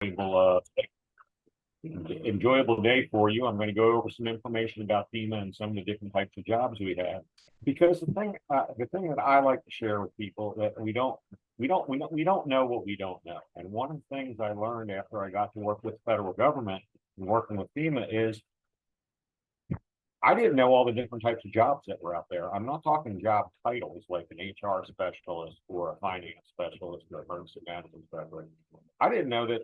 enjoyable, enjoyable day for you. I'm going to go over some information about FEMA and some of the different types of jobs we have. Because the thing that I like to share with people that we don't know what we don't know. And one of the things I learned after I got to work with the federal government and working with FEMA is I didn't know all the different types of jobs that were out there. I'm not talking job titles like an HR specialist or a finance specialist or a emergency management specialist. I didn't know that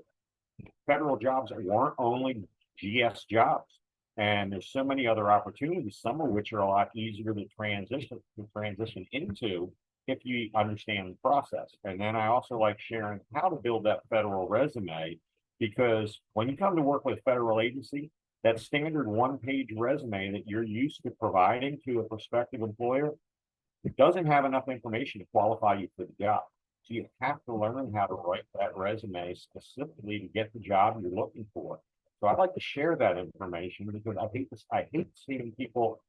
federal jobs weren't only GS jobs. And there's so many other opportunities, some of which are a lot easier to transition into if you understand the process. And then I also like sharing how to build that federal resume, because when you come to work with a federal agency, that standard one-page resume that you're used to providing to a prospective employer, it doesn't have enough information to qualify you for the job. So you have to learn how to write that resume specifically to get the job you're looking for. So I'd like to share that information because I hate seeing people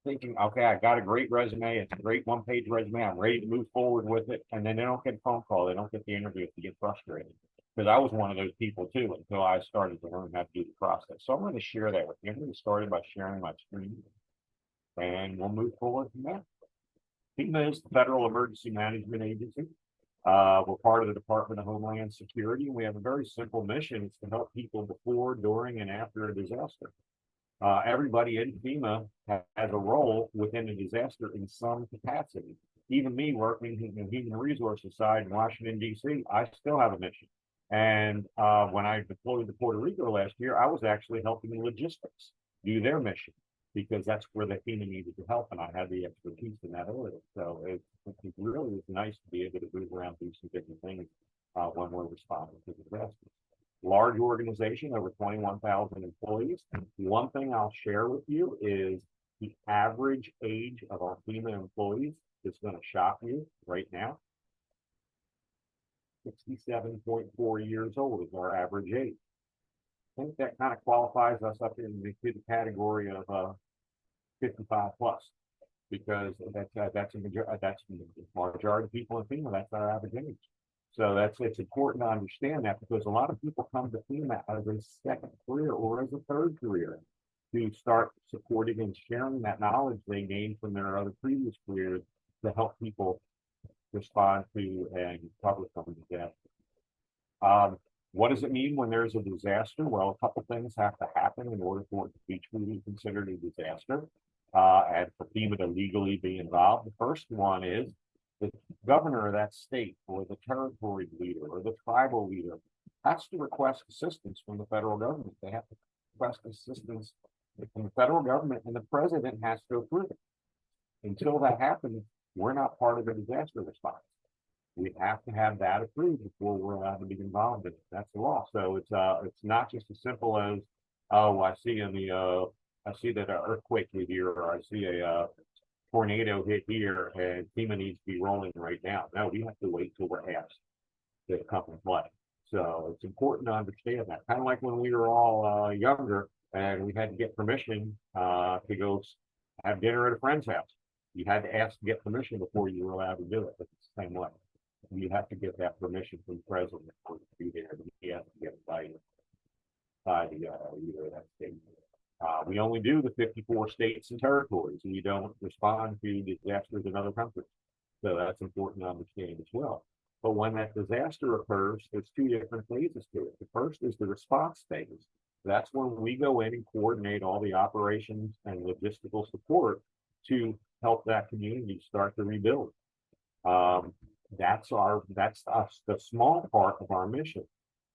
thinking, okay, I got a great resume, it's a great one-page resume, I'm ready to move forward with it, and then they don't get a phone call, they don't get the interview, they get frustrated. Because I was one of those people too until I started to learn how to do the process. So I'm going to share that with you. I'm going to start by sharing my screen, and we'll move forward from there. FEMA is the Federal Emergency Management Agency. We're part of the Department of Homeland Security, and we have a very simple mission. It's to help people before, during, and after a disaster. Everybody in FEMA has a role within a disaster in some capacity. Even me working in the human resources side in Washington, D.C., I still have a mission. And when I deployed to Puerto Rico last year, I was actually helping logistics do their mission, because that's where the FEMA needed the help, and I had the expertise in that area. So it really was nice to be able to move around, do some different things when we're responding to disasters. Large organization, over 21,000 employees. One thing I'll share with you is the average age of our FEMA employees is going to shock you right now. 67.4 years old is our average age. I think that kind of qualifies us up in the category of 55 plus, because that's the majority of people in FEMA. That's our average age. So it's important to understand that, because a lot of people come to FEMA as a second career or as a third career to start supporting and sharing that knowledge they gained from their other previous careers to help people respond to and recover from disaster. What does it mean when there's a disaster? Well, a couple things have to happen in order for it to be truly considered a disaster and for FEMA to legally be involved. The first one is the governor of that state or the territory leader or the tribal leader has to request assistance from the federal government. They have to request assistance from the federal government, and the president has to approve it. Until that happens, we're not part of the disaster response. We have to have that approved before we're allowed to be involved in it. That's the law. So it's not just as simple as, oh, I see that an earthquake hit here, or I see a tornado hit here, and FEMA needs to be rolling right now. No, we have to wait till we're asked to come and play. So it's important to understand that. Kind of like when we were all younger and we had to get permission to go have dinner at a friend's house. You had to ask to get permission before you were allowed to do it. But it's the same way. You have to get that permission from the president to be there. He has to get it by the leader of that state. We only do the 54 states and territories, and you don't respond to disasters in other countries. So that's important to understand as well. But when that disaster occurs, there's two different phases to it. The first is the response phase. That's when we go in and coordinate all the operations and logistical support to help that community start to rebuild. That's us, the small part of our mission.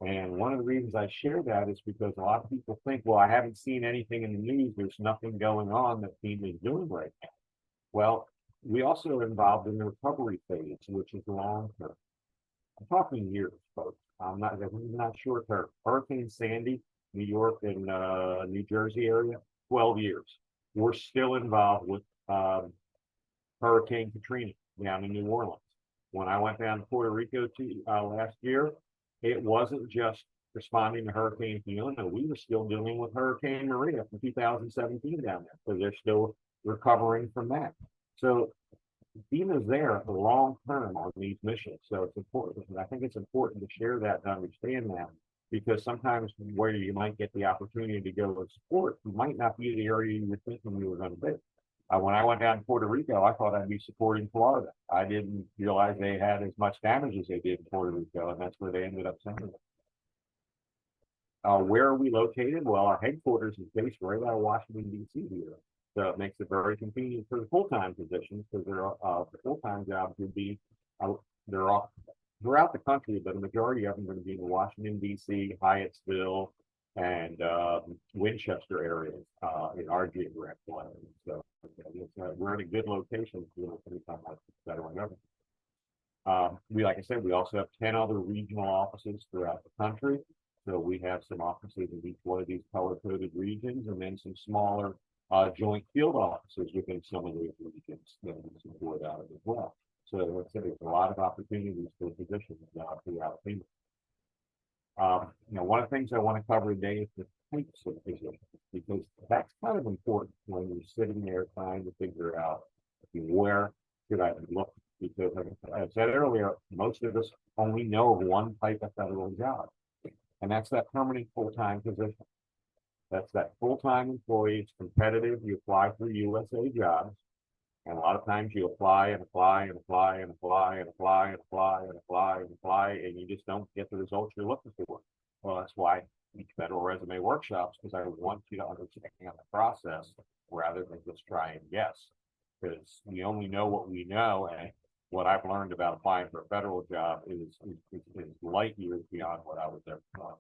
And one of the reasons I share that is because a lot of people think, well, I haven't seen anything in the news. There's nothing going on that FEMA is doing right now. Well, we also are involved in the recovery phase, which is long term. I'm talking years, folks. I'm not short term. Hurricane Sandy, New York and New Jersey area, 12 years. We're still involved with Hurricane Katrina down in New Orleans. When I went down to Puerto Rico last year, it wasn't just responding to Hurricane Fiona. We were still dealing with Hurricane Maria from 2017 down there. So they're still recovering from that. So FEMA's there for long term on these missions, so it's important. I think it's important to share that and understand that, because sometimes where you might get the opportunity to go and support might not be the area you were thinking you were going to be. When I went down to Puerto Rico, I thought I'd be supporting Florida. I didn't realize they had as much damage as they did in Puerto Rico, and that's where they ended up sending it. Where are we located? Well, our headquarters is based right out of Washington, D.C. here. So it makes it very convenient for the full-time positions, because the full-time jobs would be, they're all throughout the country, but a majority of them are going to be in the Washington, D.C., Hyattsville, and Winchester areas in our geographical area. So we're in a good location for anytime like federal government. Like I said, we also have 10 other regional offices throughout the country. So we have some offices in each one of these color-coded regions, and then some smaller joint field offices within some of those regions that we support out of as well. So like I said, there's a lot of opportunities for positions throughout FEMA. One of the things I want to cover today is the types of positions, because that's kind of important when you're sitting there trying to figure out where should I look. Because as I said earlier, most of us only know of one type of federal job, and that's that permanent full-time position. That's that full-time employee. It's competitive. You apply for USA jobs, and a lot of times you apply and apply and apply and apply and apply and apply and apply and apply, and you just don't get the results you're looking for. Well, that's why each federal resume workshops, because I want you to understand the process rather than just try and guess, because we only know what we know, and what I've learned about applying for a federal job is light years beyond what I was there for.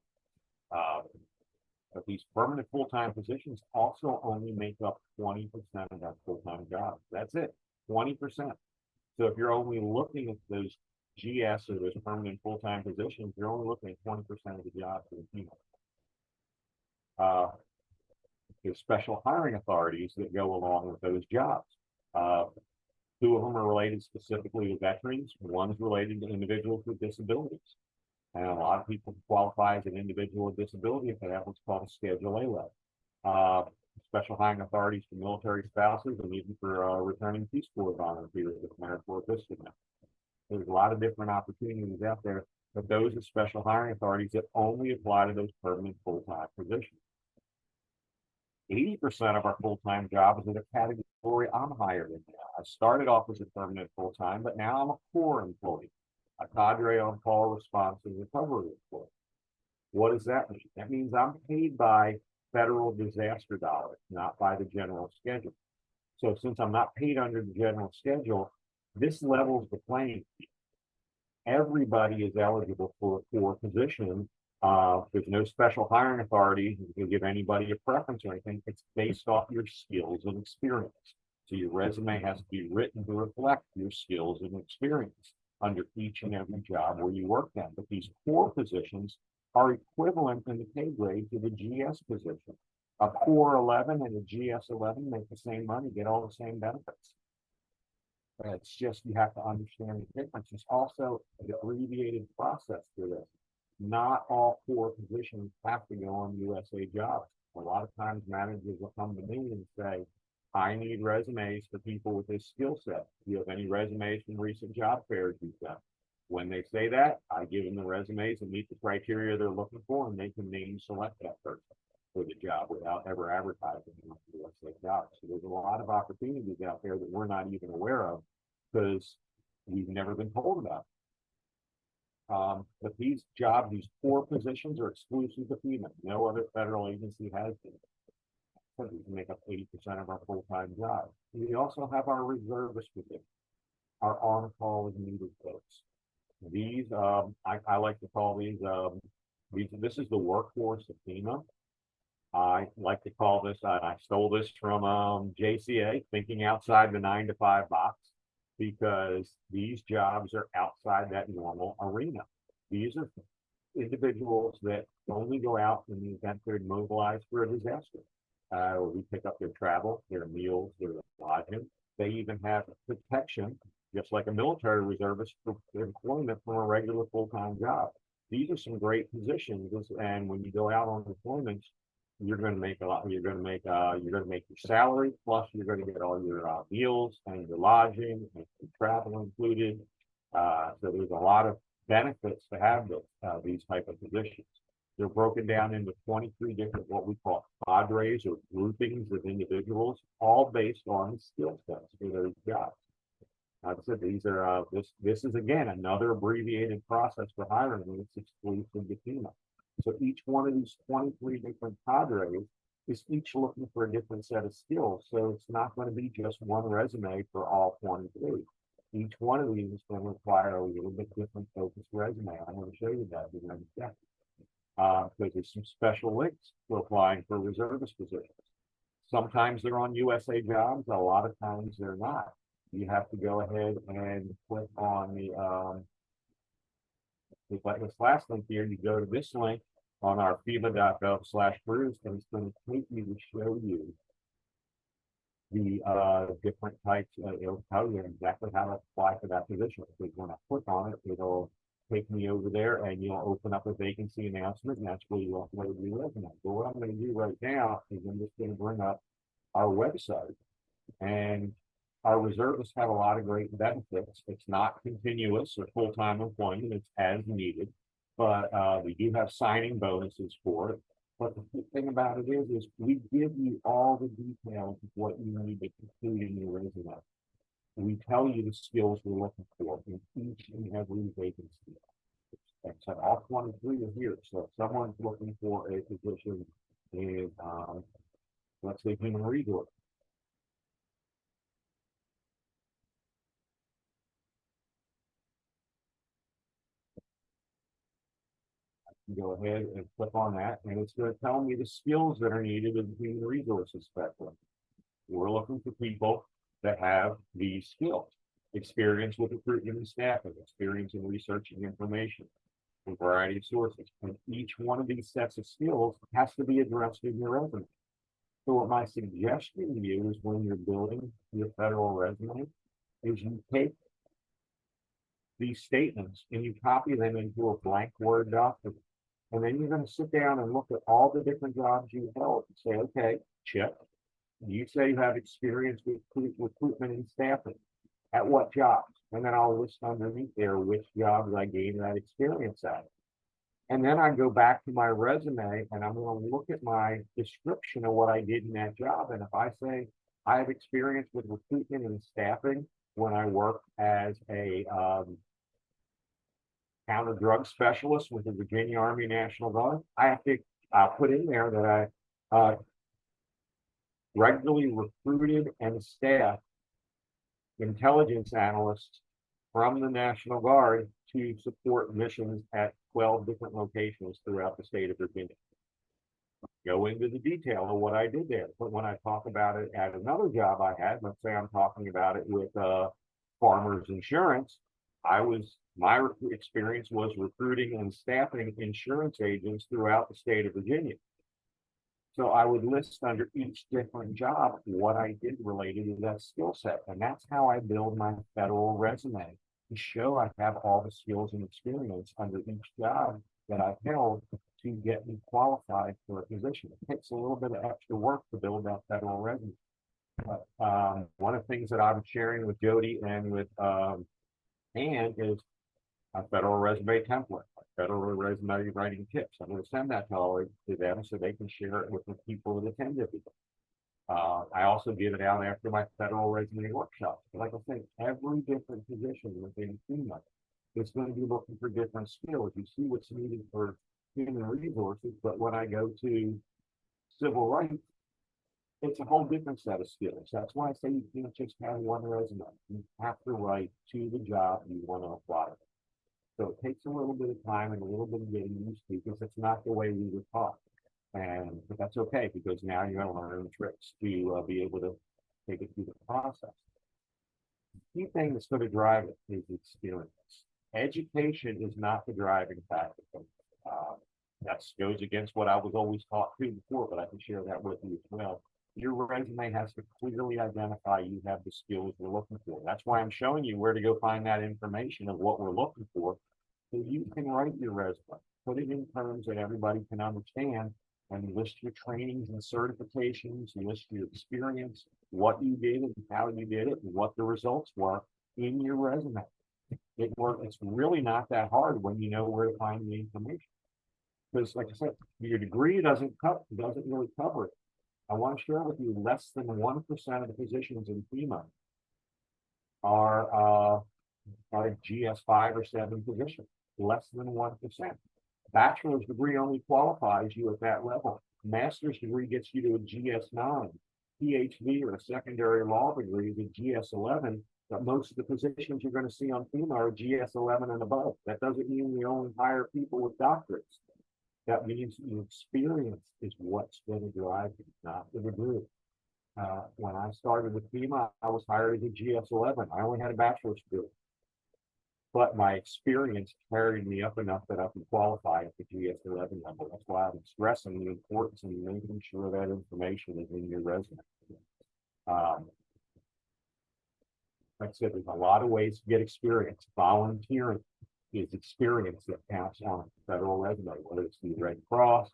But these permanent full-time positions also only make up 20% of that full-time job. That's it, 20%. So if you're only looking at those GS or those permanent full-time positions, you're only looking at 20% of the jobs in the FEMA. There's special hiring authorities that go along with those jobs. Two of them are related specifically to veterans. One's related to individuals with disabilities. And a lot of people qualify as an individual with disability if they have what's called a Schedule A level. Special hiring authorities for military spouses, and even for returning Peace Corps volunteers with AmeriCorps Vista. There's a lot of different opportunities out there, but those are special hiring authorities that only apply to those permanent full-time positions. 80% of our full-time jobs is a category I'm hired in. I started off as a permanent full-time, but now I'm a core employee, a cadre on-call response and recovery employee. What does that mean? That means I'm paid by federal disaster dollars, not by the general schedule. So since I'm not paid under the general schedule, this levels the playing field. Everybody is eligible for a position. There's no special hiring authority who can give anybody a preference or anything. It's based off your skills and experience. So your resume has to be written to reflect your skills and experience under each and every job where you work at. But these core positions are equivalent in the pay grade to the GS position. A core 11 and a GS 11 make the same money, get all the same benefits. It's just, you have to understand the difference. It's also an abbreviated process for this. Not all core positions have to go on USA jobs. A lot of times managers will come to me and say, I need resumes for people with this skill set. Do you have any resumes from recent job fairs you've done? When they say that, I give them the resumes that meet the criteria they're looking for, and they can name select that person for the job without ever advertising them on USA jobs. So there's a lot of opportunities out there that we're not even aware of because we've never been told about. But these jobs, these core positions, are exclusive to FEMA. No other federal agency has them. So we can make up 80% of our full-time jobs. We also have our reservist position, our on-call as needed folks. These, I like to call these, this is the workforce of FEMA. I like to call this, I stole this from JCA, thinking outside the 9-to-5 box, because these jobs are outside that normal arena. These are individuals that only go out in the event they're mobilized for a disaster. We pick up their travel, their meals, their lodging. They even have protection, just like a military reservist, for employment from a regular full-time job. These are some great positions, and when you go out on deployments, you're going to make a lot. You're going to make your salary, plus you're going to get all your meals and your lodging and your travel included. So there's a lot of benefits to have these type of positions. They're broken down into 23 different what we call cadres or groupings of individuals, all based on skill sets for those jobs. Like I said, these are this is again another abbreviated process for hiring, and it's exclusive to FEMA. So each one of these 23 different cadres is each looking for a different set of skills. So it's not going to be just one resume for all 23. Each one of these is going to require a little bit different focused resume. I'm going to show you that in a second. Because there's some special links for applying for reservist positions. Sometimes they're on USA Jobs, a lot of times they're not. You have to go ahead and click on this last link here. You go to this link on our FEMA.gov/careers, and it's going to take you to show you the different types. It'll tell you exactly how to apply for that position. Because when I click on it, it'll take me over there, and you'll open up a vacancy announcement, and that's where you'll upload your resume. But what I'm going to do right now is I'm just going to bring up our website, and our reservists have a lot of great benefits. It's not continuous or full-time employment, it's as needed, but we do have signing bonuses for it. But the thing about it is we give you all the details of what you need to include in your resume. We tell you the skills we're looking for in each and every vacancy. Except all 23 are here. So if someone's looking for a position in, let's say, human resource, go ahead and click on that, and it's going to tell me the skills that are needed in the human resources specialist. We're looking for people that have these skills: experience with recruitment and staffing, experience in researching information, a variety of sources. And each one of these sets of skills has to be addressed in your resume. So what my suggestion to you is, when you're building your federal resume, is you take these statements and you copy them into a blank Word document. And then you're going to sit down and look at all the different jobs you held and say, okay, check. You say you have experience with recruitment and staffing. At what jobs? And then I'll list underneath there which jobs I gained that experience at. And then I go back to my resume and I'm going to look at my description of what I did in that job. And if I say I have experience with recruitment and staffing when I worked as a counter drug specialist with the Virginia Army National Guard, I have to put in there that I regularly recruited and staffed intelligence analysts from the National Guard to support missions at 12 different locations throughout the state of Virginia. Go into the detail of what I did there. But when I talk about it at another job I had, let's say I'm talking about it with Farmers Insurance, my experience was recruiting and staffing insurance agents throughout the state of Virginia. So I would list under each different job what I did related to that skill set. And that's how I build my federal resume, to show I have all the skills and experience under each job that I've held to get me qualified for a position. It takes a little bit of extra work to build that federal resume. But one of the things that I'm sharing with Jody and with Ann is a federal resume template, federal resume writing tips. I'm going to send that to them so they can share it with the people that attended it. I also give it out after my federal resume workshop. Like I say, every different position within FEMA is going to be looking for different skills. You see what's needed for human resources, but when I go to civil rights, it's a whole different set of skills. That's why I say you can't just have one resume. You have to write to the job you want to apply. So it takes a little bit of time and a little bit of getting used to, because it's not the way we were taught. But that's okay, because now you're going to learn the tricks to be able to take it through the process. The key thing that's going to drive it is experience. Education is not the driving factor. That goes against what I was always taught to before, but I can share that with you as well. Your resume has to clearly identify you have the skills we're looking for. That's why I'm showing you where to go find that information of what we're looking for, so you can write your resume, put it in terms that everybody can understand, and you list your trainings and certifications, you list your experience, what you did and how you did it, and what the results were in your resume. It's really not that hard when you know where to find the information. Because, like I said, your degree doesn't really cover it. I want to share with you, less than 1% of the positions in FEMA are a GS5 or 7 position. Less than 1%. Bachelor's degree only qualifies you at that level. Master's degree gets you to a GS9. PhD or a secondary law degree is a GS11. But most of the positions you're going to see on FEMA are GS11 and above. That doesn't mean we only hire people with doctorates. That means your experience is what's going to drive you, not the degree. When I started with FEMA, I was hired as a GS11. I only had a bachelor's degree. But my experience carried me up enough that I could qualify at the GS11 level. That's why I'm stressing the importance of making sure that information is in your resume. Like I said, there's a lot of ways to get experience. Volunteering is experience that counts on a federal resume, whether it's the Red Cross,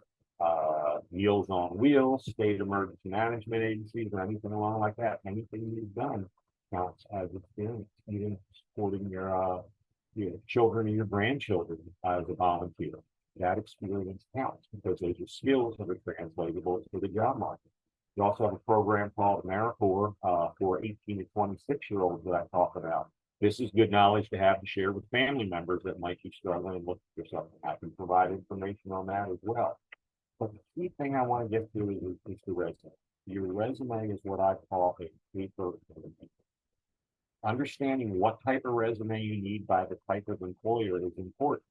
Meals on Wheels, state emergency management agencies, or anything along like that. Anything you've done counts as experience, even supporting your children and your grandchildren as a volunteer. That experience counts because those are skills that are translatable to the job market. We also have a program called AmeriCorps for 18 to 26-year-olds that I talk about. This is good knowledge to have to share with family members that might be struggling and look for something. I can provide information on that as well. But the key thing I want to get to is the resume. Your resume is what I call a paper resume. Understanding what type of resume you need by the type of employer is important.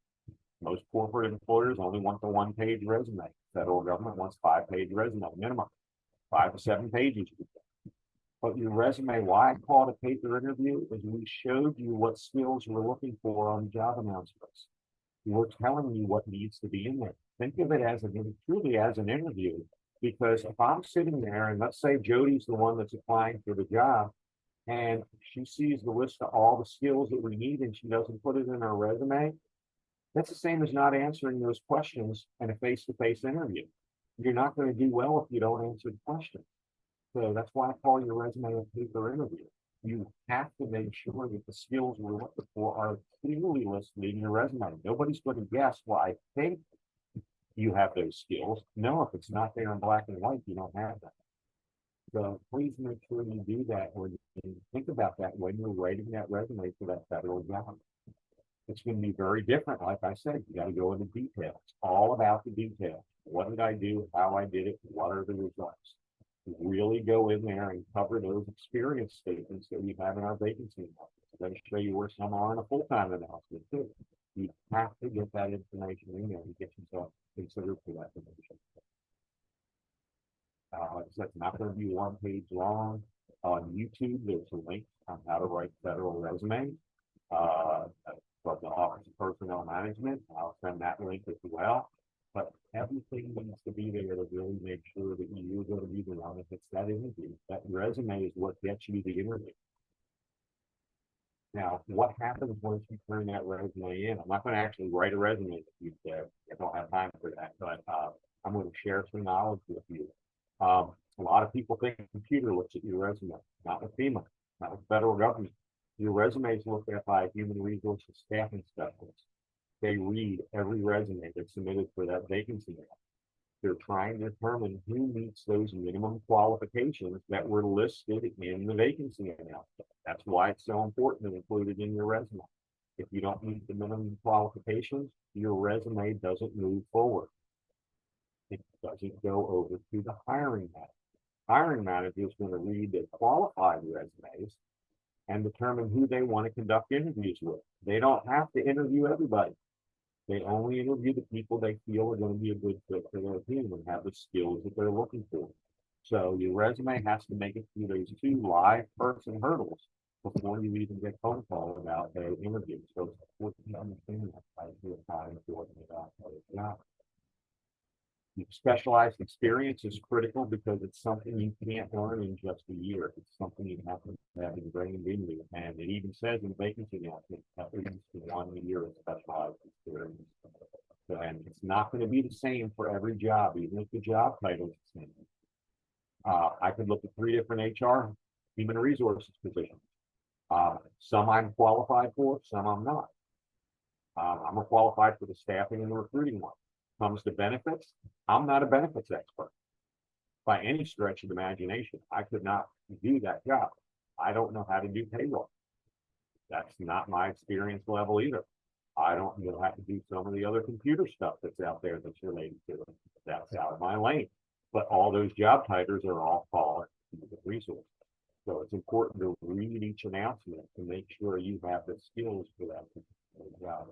Most corporate employers only want the 1-page resume. Federal government wants 5-page resume minimum, 5 to 7 pages. But your resume, why I call it a paper interview, is we showed you what skills we're looking for on job announcements. We're telling you what needs to be in there. Think of it as truly as an interview, because if I'm sitting there and let's say Jody's the one that's applying for the job, and she sees the list of all the skills that we need and she doesn't put it in her resume, that's the same as not answering those questions in a face-to-face interview. You're not going to do well if you don't answer the question. So that's why I call your resume a paper interview. You have to make sure that the skills we're looking for are clearly listed in your resume. Nobody's going to guess, well, I think you have those skills. No, if it's not there in black and white, you don't have that. So please make sure you do that when you think about that when you're writing that resume for that federal job. It's going to be very different. Like I said, you got to go into details. All about the details. What did I do? How I did it? What are the results? Really go in there and cover those experience statements that we have in our vacancy analysis. I'm going to show you where some are in a full-time announcement too. You have to get that information in there and get yourself considered for that position. So it's not going to be 1 page long. On YouTube, there's a link on how to write federal resumes from the Office of Personnel Management. I'll send that link as well. But everything needs to be there to really make sure that you're going to be the one if it's that interview. That resume is what gets you the interview. Now, what happens once you turn that resume in? I'm not going to actually write a resume if you I don't have time for that, but I'm going to share some knowledge with you. A lot of people think a computer looks at your resume, not with FEMA, not with federal government. Your resume is looked at by a human resources staffing specialist. They read every resume that's submitted for that vacancy. They're trying to determine who meets those minimum qualifications that were listed in the vacancy announcement. That's why it's so important to include it in your resume. If you don't meet the minimum qualifications, your resume doesn't move forward. It doesn't go over to the hiring manager. Hiring manager is going to read the qualified resumes and determine who they want to conduct interviews with. They don't have to interview everybody. They only interview the people they feel are going to be a good fit for their team and have the skills that they're looking for. So your resume has to make it through those 2 live person hurdles before you even get phone call about their interview. So it's important to understand that by the time you're talking about a job. Specialized experience is critical because it's something you can't learn in just a year. It's something you have to have ingrained in you. And it even says in vacancy announcement at least 1 year of specialized experience. And it's not going to be the same for every job, even if the job title is the same. I could look at 3 different HR, human resources positions. Some I'm qualified for, some I'm not. I'm qualified for the staffing and the recruiting one. Comes to benefits, I'm not a benefits expert by any stretch of the imagination. I could not do that job. I don't know how to do payroll. That's not my experience level either. I don't know how to do some of the other computer stuff that's out there that's related to it. That's out of my lane. But all those job titles are all falling into the resource. So it's important to read each announcement to make sure you have the skills for that job.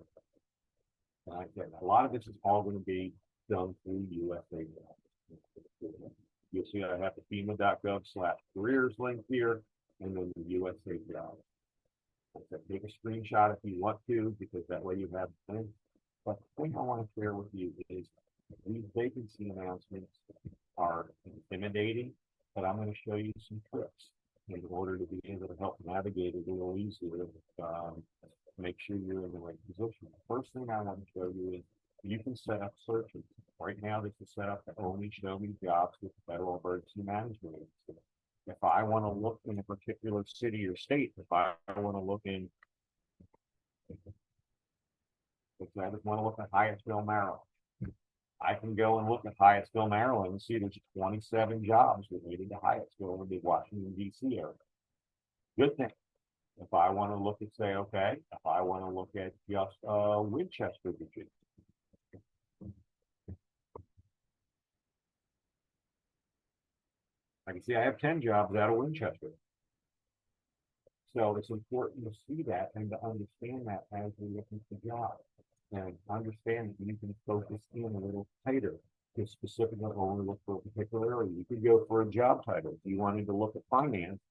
And again, a lot of this is all going to be done through USA. You'll see I have the FEMA.gov/careers link here, and then the USA job. So take a screenshot if you want to, because that way you have the thing. But the thing I want to share with you is these vacancy announcements are intimidating, but I'm going to show you some tricks in order to be able to help navigate it a little easier. Make sure you're in the right position. The first thing I want to show you is you can set up searches. Right now, this is set up to only show me jobs with the Federal Emergency Management Agency. If I want to look in a particular city or state, if I want to look in, if I just want to look at Hyattsville, Maryland, I can go and look at Hyattsville, Maryland, and see there's 27 jobs related to Hyattsville in the Washington, D.C. area. Good thing. If I want to look at, say, okay, if I want to look at just Winchester, Virginia. I can see I have 10 jobs out of Winchester. So it's important to see that and to understand that as you're looking for jobs. And understand that you can focus in a little tighter to specifically only look for a particular area. You could go for a job title. If you wanted to look at finance,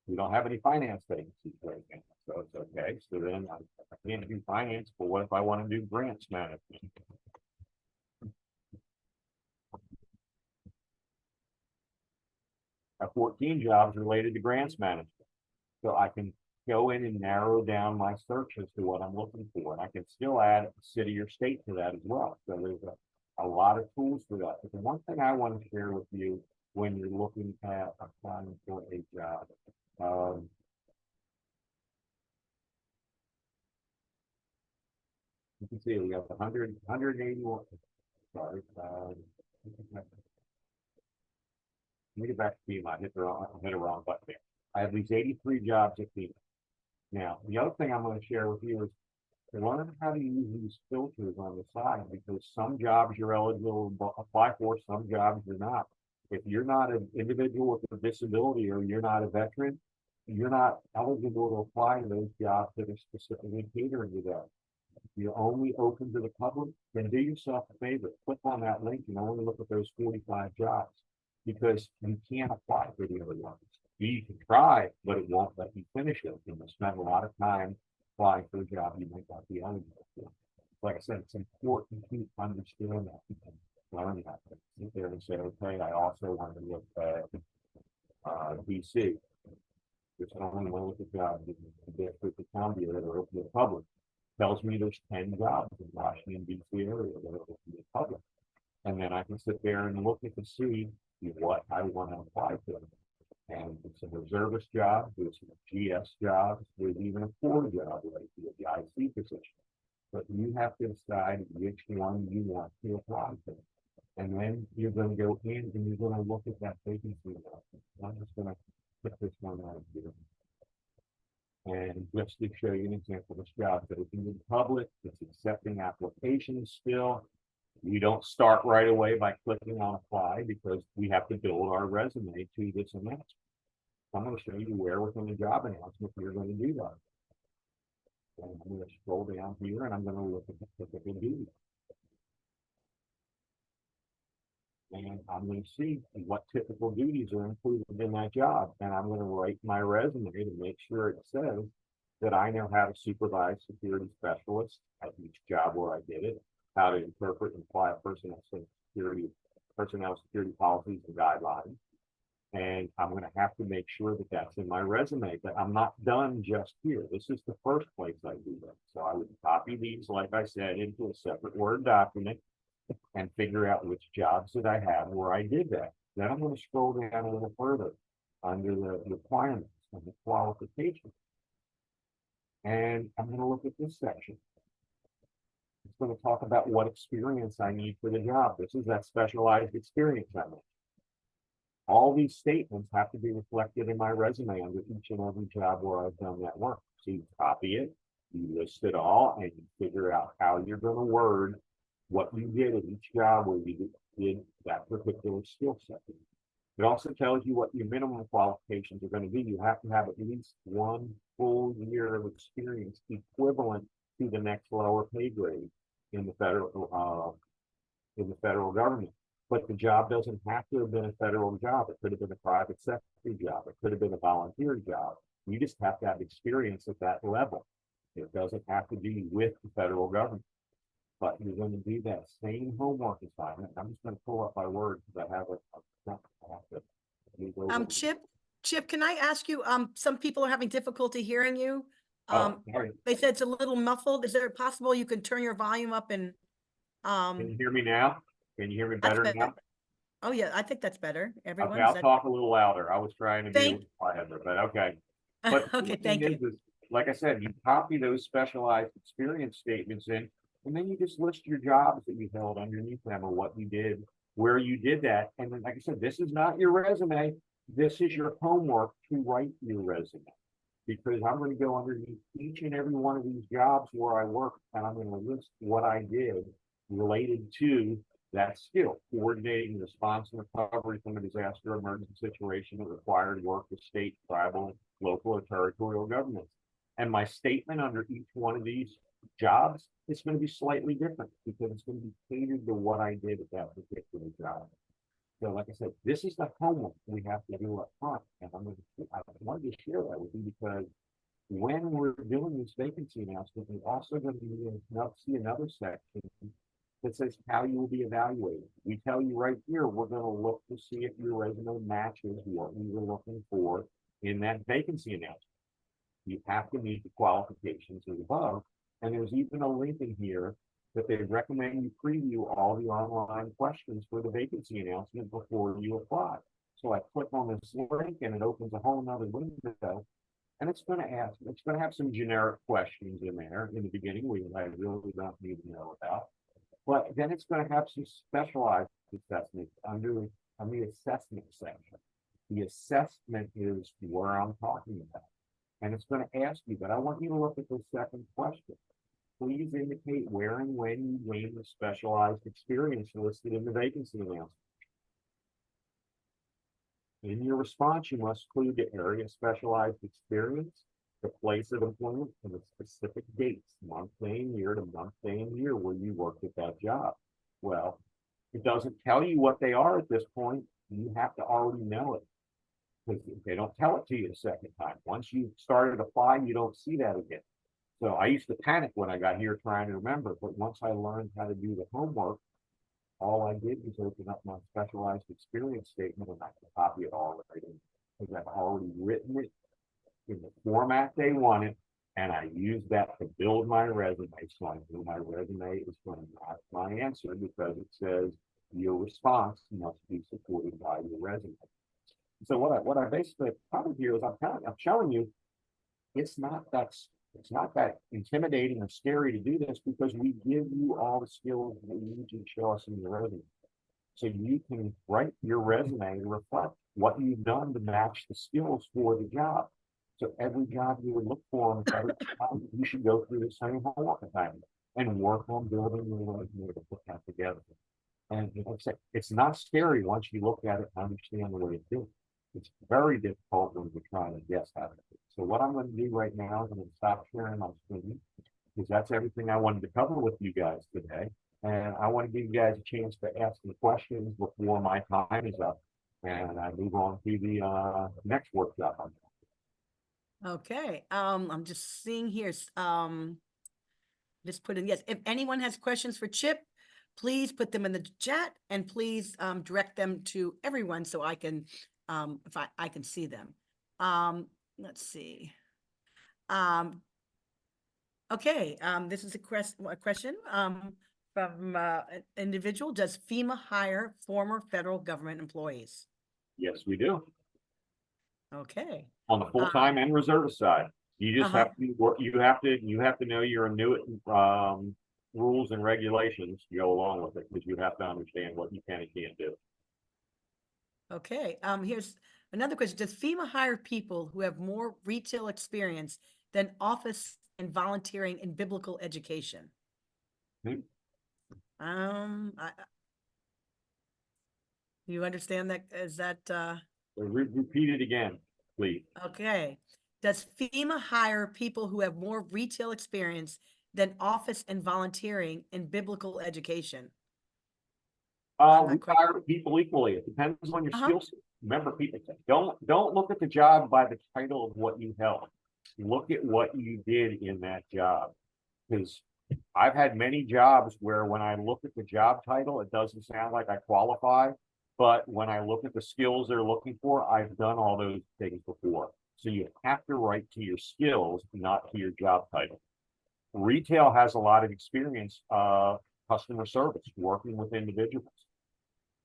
we don't have any finance vacancies right now, so it's okay. So then I can't do finance, but what if I want to do grants management? I have 14 jobs related to grants management. So I can go in and narrow down my search as to what I'm looking for. And I can still add a city or state to that as well. So there's a lot of tools for that. But the one thing I want to share with you when you're looking at applying for a job, you can see we have 181. Sorry. Let me get back to FEMA. I hit a wrong button there. I have these 83 jobs at FEMA. Now, the other thing I'm going to share with you is learn how to use these filters on the side, because some jobs you're eligible to apply for, some jobs you're not. If you're not an individual with a disability or you're not a veteran, you're not eligible to apply to those jobs that are specifically catering to that. If you're only open to the public, then do yourself a favor. Click on that link and only look at those 45 jobs, because you can't apply for the other ones. You can try, but it won't let you finish it. And you'll spend a lot of time applying for a job you might not be eligible for. Like I said, it's important to understand that and learn that. Sit there and say, okay, I also want to look at DC. There's only one with the job in the District of Columbia that are open to the public. Tells me there's 10 jobs in Washington, D.C. area that are open to the public. And then I can sit there and look at to see what I want to apply to. And it's a reservist job, there's some GS jobs, there's even a core job, like the IC position. But you have to decide which one you want to apply to. And then you're going to go in and you're going to look at that vacancy. I'm just going to put this one out here. And just to show you an example of this job that is in the public, it's accepting applications still. You don't start right away by clicking on apply, because we have to build our resume to this announcement. I'm going to show you where within the job announcement you're going to do that. And I'm going to scroll down here and I'm going to look at the typical duties. And I'm going to see what typical duties are included in that job. And I'm going to write my resume to make sure it says that I know how to supervise security specialists at each job where I did it, how to interpret and apply personnel security policies and guidelines, And I'm going to have to make sure that that's in my resume, that I'm not done just here. This is the first place I do that. So I would copy these, like I said, into a separate Word document and figure out which jobs that I have where I did that. Then I'm going to scroll down a little further under the requirements and the qualifications. And I'm going to look at this section. It's going to talk about what experience I need for the job. This is that specialized experience I need. All these statements have to be reflected in my resume under each and every job where I've done that work. So you copy it, you list it all, and you figure out how you're going to word what you did at each job where you did that particular skill set. It also tells you what your minimum qualifications are going to be. You have to have at least 1 full year of experience equivalent to the next lower pay grade in the federal government. But the job doesn't have to have been a federal job. It could have been a private sector job. It could have been a volunteer job. You just have to have experience at that level. It doesn't have to be with the federal government. But you're going to do that same homework assignment. I'm just going to pull up my Word because I have Chip, can I ask you, some people are having difficulty hearing you. Sorry. They said it's a little muffled. Is it possible you can turn your volume up and, Can you hear me now? Can you hear me better now? Oh yeah, I think that's better. Everyone. Okay, I'll talk a little louder. I was trying to be a little quieter, but okay. But okay, thank you. is, like I said, you copy those specialized experience statements in, and then you just list your jobs that you held underneath them or what you did, where you did that. And then, like I said, this is not your resume. This is your homework to write your resume. Because I'm going to go underneath each and every one of these jobs where I work, and I'm going to list what I did related to that skill, coordinating response and recovery from a disaster or emergency situation that required work with state, tribal, local, or territorial governments. And my statement under each one of these jobs is going to be slightly different because it's going to be catered to what I did at that particular job. So, like I said, this is the homework we have to do up front. And I wanted to share that with you because when we're doing this vacancy announcement, we're also going to see another section that says how you will be evaluated. We tell you right here, we're going to look to see if your resume matches what we were looking for in that vacancy announcement. You have to meet the qualifications as above. And there's even a link in here that they recommend you preview all the online questions for the vacancy announcement before you apply. So I click on this link and it opens a whole nother window. And it's going to have some generic questions in there in the beginning, which I really don't need to know about. But then it's going to have some specialized assessments under the assessment section. The assessment is where I'm talking about. And it's going to ask you, but I want you to look at the second question. Please indicate where and when you gained the specialized experience listed in the vacancy announcement. In your response, you must include the area of specialized experience, the place of employment, and the specific dates, month, day, and year to month, day, and year where you worked at that job. Well, it doesn't tell you what they are at this point. You have to already know it because they don't tell it to you the second time. Once you started applying, you don't see that again. So I used to panic when I got here trying to remember, but once I learned how to do the homework, all I did was open up my specialized experience statement and I could copy it all right in because I've already written it in the format they wanted, and I used that to build my resume. So I knew my resume is going to match my answer because it says your response must be supported by your resume. So what I basically covered here is I'm showing you it's not that intimidating or scary to do this because we give you all the skills that you need to show us in your resume. So you can write your resume to reflect what you've done to match the skills for the job. So every job you would look for, you should go through the same homework assignment and work on building your resume to put that together. And it's not scary once you look at it and understand the way it's doing. It's very difficult when you're trying to guess how to do it. So what I'm going to do right now is I'm going to stop sharing my screen because that's everything I wanted to cover with you guys today. And I want to give you guys a chance to ask some questions before my time is up. And I move on to the next workshop. Okay. I'm just seeing here. Just put in, yes. If anyone has questions for Chip, please put them in the chat and please direct them to everyone so I can if I can see them. Let's see. Okay, this is a question, from, an individual. Does FEMA hire former federal government employees? Yes, we do. Okay. On the full-time and reservist side. You just Uh-huh. have to work, you have to know your new rules and regulations to go along with it, because you have to understand what you can and can't do. Okay, here's another question. Does FEMA hire people who have more retail experience than office and volunteering in biblical education? Hmm. You understand that? Is that, Repeat it again, please. okay? Does FEMA hire people who have more retail experience than office and volunteering in biblical education? I'm We not quite. hire people equally. It depends on your Uh-huh. skill set. Remember, people, don't look at the job by the title of what you held. Look at what you did in that job. Because I've had many jobs where when I look at the job title, it doesn't sound like I qualify. But when I look at the skills they're looking for, I've done all those things before. So you have to write to your skills, not to your job title. Retail has a lot of experience, customer service, working with individuals.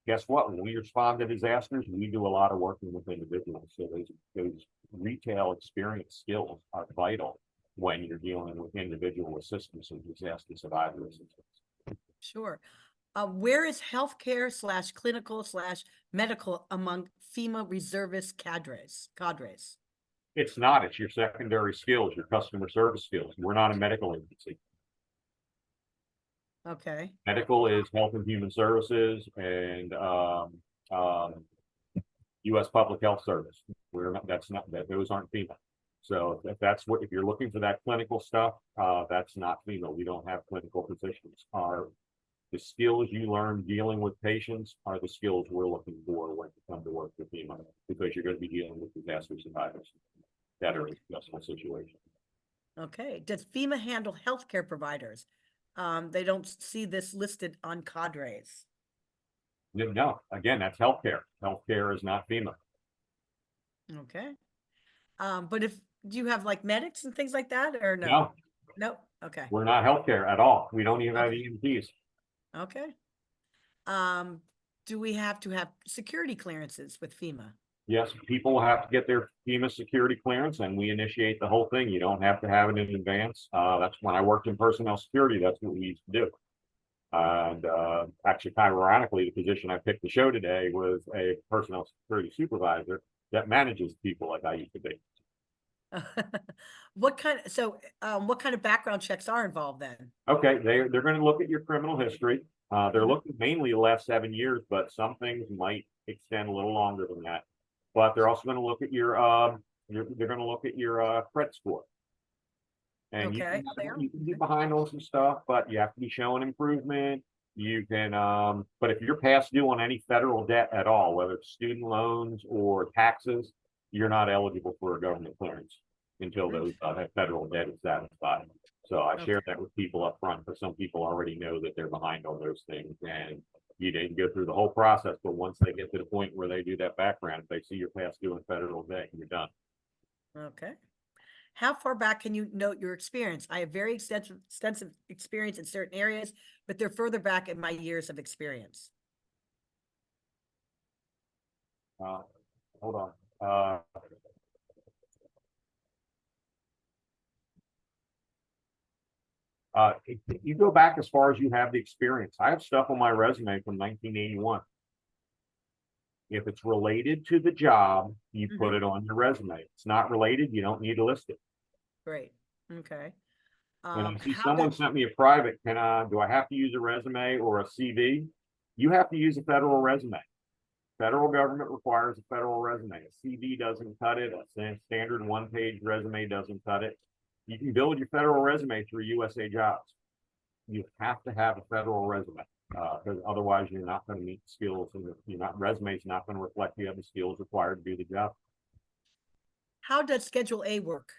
Guess what? When we respond to disasters, we do a lot of working with individuals. So those retail experience skills are vital when you're dealing with individual assistance and disaster survivor assistance. Sure. Where is healthcare / clinical / medical among FEMA reservist cadres? It's not, it's your secondary skills, your customer service skills. We're not a medical agency. Okay. Medical is Health and Human Services and U.S. Public Health Service. We're not, that's not, that those aren't FEMA. So if that's what, if you're looking for that clinical stuff, that's not FEMA. We don't have clinical positions. The skills you learn dealing with patients are the skills we're looking for when you come to work with FEMA, because you're going to be dealing with disaster survivors that are in a stressful situation. Okay. Does FEMA handle healthcare providers? They don't see this listed on cadres. No, again, that's healthcare. Healthcare is not FEMA. Okay. But do you have like medics and things like that, or no? No, Nope. Okay. we're not healthcare at all. We don't even have Okay. EMTs. Okay. Do we have to have security clearances with FEMA? Yes, people have to get their FEMA security clearance, and we initiate the whole thing. You don't have to have it in advance. That's when I worked in personnel security. That's what we used to do. And actually, kind of ironically, the position I picked to show today was a personnel security supervisor that manages people like I used to be. What kind of background checks are involved then? Okay, they're going to look at your criminal history. They're looking mainly the last 7 years, but some things might extend a little longer than that. But they're also going to look at they're going to look at your credit score. And Okay. you can get behind on some stuff, but you have to be showing improvement. You can, but if you're past due on any federal debt at all, whether it's student loans or taxes, you're not eligible for a government clearance until those federal debt is satisfied. So I share that with people up front, because some people already know that they're behind on those things, and you didn't go through the whole process. But once they get to the point where they do that background, if they see you're past due in federal debt, you're done. Okay. How far back can you note your experience? I have very extensive experience in certain areas, but they're further back in my years of experience. Hold on. You go back as far as you have the experience. I have stuff on my resume from 1981. If it's related to the job, you put it on your resume. If it's not related, you don't need to list it. Great. Okay. And I see How someone good? sent me a private. Do I have to use a resume or a CV? You have to use a federal resume. Federal government requires a federal resume. A CV doesn't cut it. A standard one-page resume doesn't cut it. You can build your federal resume through USA Jobs. You have to have a federal resume, because otherwise you're not going to meet skills, and resume is not going to reflect the other skills required to do the job. How does Schedule A work?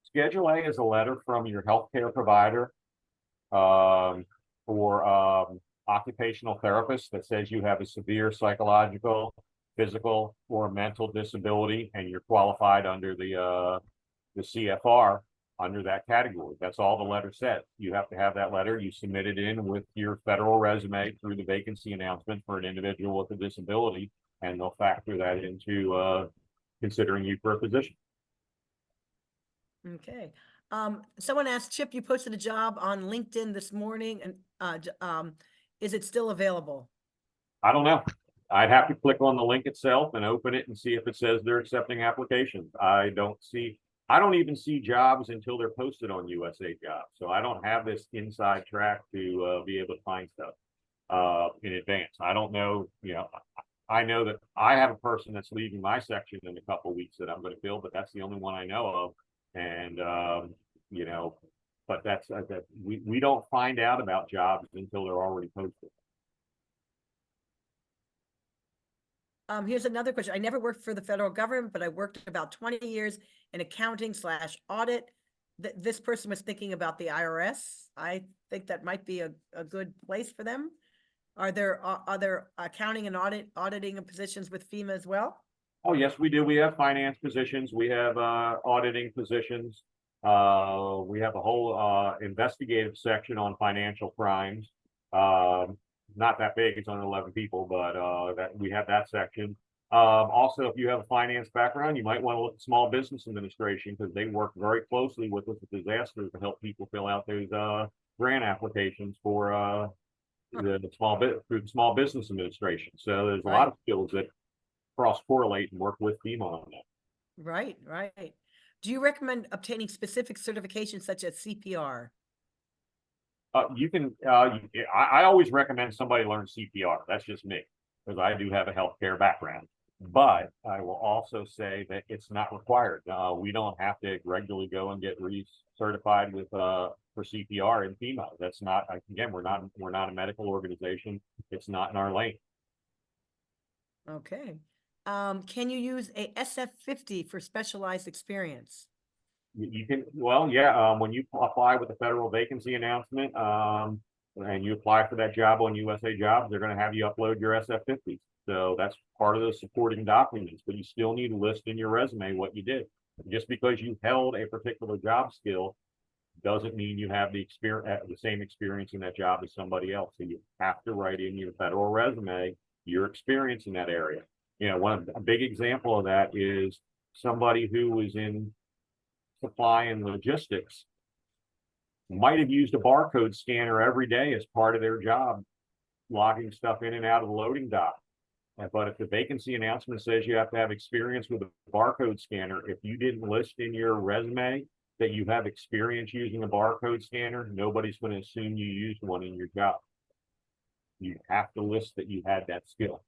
Schedule A is a letter from your healthcare provider or occupational therapist that says you have a severe psychological physical or mental disability, and you're qualified under the CFR under that category. That's all the letter says. You have to have that letter. You submit it in with your federal resume through the vacancy announcement for an individual with a disability, and they'll factor that into considering you for a position. Okay. Someone asked, Chip, you posted a job on LinkedIn this morning, and is it still available? I don't know. I'd have to click on the link itself and open it and see if it says they're accepting applications. I don't even see jobs until they're posted on USA Jobs. So I don't have this inside track to be able to find stuff in advance. I don't know, I know that I have a person that's leaving my section in a couple of weeks that I'm going to fill, but that's the only one I know of. And but that's that we don't find out about jobs until they're already posted. Here's another question. I never worked for the federal government, but I worked about 20 years in accounting/audit. This person was thinking about the IRS. I think that might be a good place for them. Are there other accounting and auditing positions with FEMA as well? Oh, yes, we do. We have finance positions. We have auditing positions. We have a whole investigative section on financial crimes. Not that big, it's only 11 people, but that we have that section. Also, if you have a finance background, you might want to look at Small Business Administration, because they work very closely with disasters to help people fill out those grant applications for through the Small Business Administration. So there's a lot of skills that cross-correlate and work with FEMA on that. Right. Do you recommend obtaining specific certifications such as CPR? You can. I always recommend somebody learn CPR. That's just me, because I do have a healthcare background. But I will also say that it's not required. We don't have to regularly go and get recertified with for CPR in FEMA. That's not. Again, we're not a medical organization. It's not in our lane. Okay. Can you use a SF50 for specialized experience? You can, well, yeah, when you apply with the federal vacancy announcement, and you apply for that job on USA Jobs, they're going to have you upload your SF50. So that's part of the supporting documents, but you still need to list in your resume what you did. Just because you held a particular job skill doesn't mean you have the same experience in that job as somebody else. So you have to write in your federal resume your experience in that area. A big example of that is somebody who was in supply and logistics might have used a barcode scanner every day as part of their job, logging stuff in and out of the loading dock. But if the vacancy announcement says you have to have experience with a barcode scanner, if you didn't list in your resume that you have experience using a barcode scanner, nobody's going to assume you used one in your job. You have to list that you had that skill.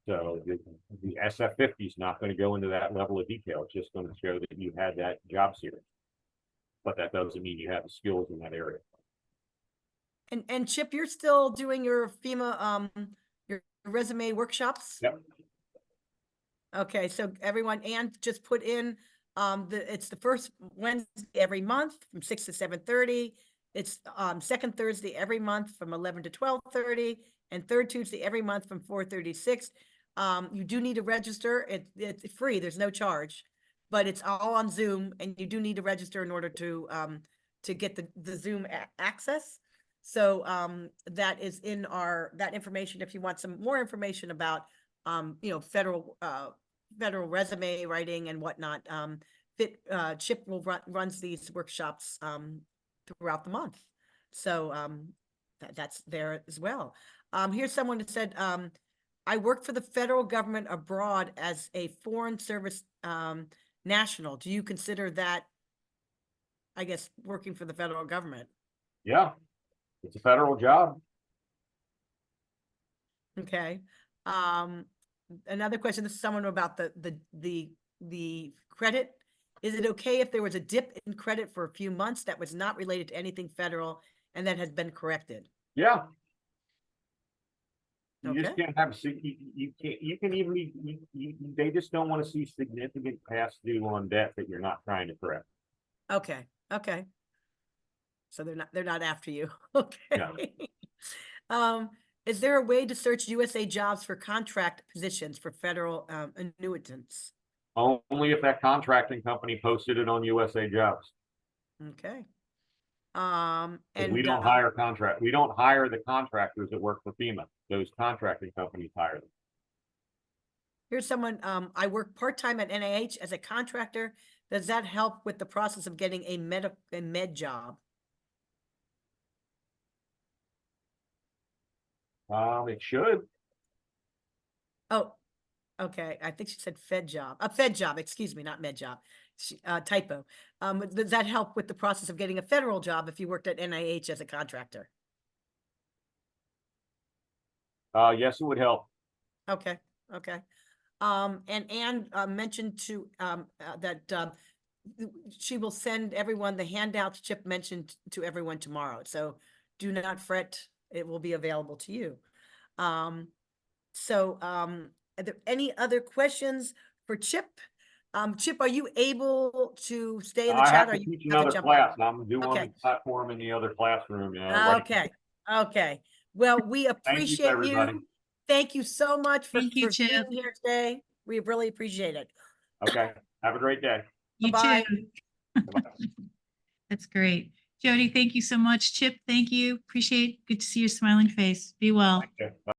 So the SF50 is not going to go into that level of detail. It's just going to show that you had that job series. But that doesn't mean you have the skills in that area. And Chip, you're still doing your FEMA your resume workshops? Yep. Okay, so everyone, and just put in it's the first Wednesday every month from 6 to 7:30. It's second Thursday every month from 11 to 12:30, and third Tuesday every month from 4:30 to 6. You do need to register. It's free. There's no charge, but it's all on Zoom, and you do need to register in order to get the Zoom access. So that is in that information. If you want some more information about federal resume writing and whatnot, Chip runs these workshops throughout the month. So that's there as well. Here's someone that said, I work for the federal government abroad as a foreign service national. Do you consider that, I guess, working for the federal government? Yeah, it's a federal job. Okay. Another question, this is someone about the credit. Is it okay if there was a dip in credit for a few months that was not related to anything federal and that has been corrected? Yeah. You Okay. just can't have they just don't want to see significant past due on debt that you're not trying to correct. Okay. So they're not after you. Okay. Yeah. Is there a way to search USA Jobs for contract positions for federal annuitants? Only if that contracting company posted it on USA Jobs. Okay. Because we don't hire we don't hire the contractors that work for FEMA. Those contracting companies hire them. Here's someone, I work part-time at NIH as a contractor. Does that help with the process of getting a med job? It should. Oh, okay. I think she said Fed job, a Fed job, excuse me, not med job. Typo. Does that help with the process of getting a federal job if you worked at NIH as a contractor? Yes, it would help. Okay, okay. And Anne mentioned to that she will send everyone the handouts Chip mentioned to everyone tomorrow. So do not fret, it will be available to you. Are there any other questions for Chip? Chip, are you able to stay in the I chat? have Or to you teach have to another jump class. out? I'm doing Okay. the platform in the other classroom. Right Okay, okay. Well, we Thank you, appreciate everybody. you. Thank you so much for Thank you, being Chip. here today. We really appreciate it. Okay. Have a great day. You Bye-bye. too. That's great. Jody, thank you so much. Chip, thank you. Appreciate, good to see your smiling face. Be well. Okay.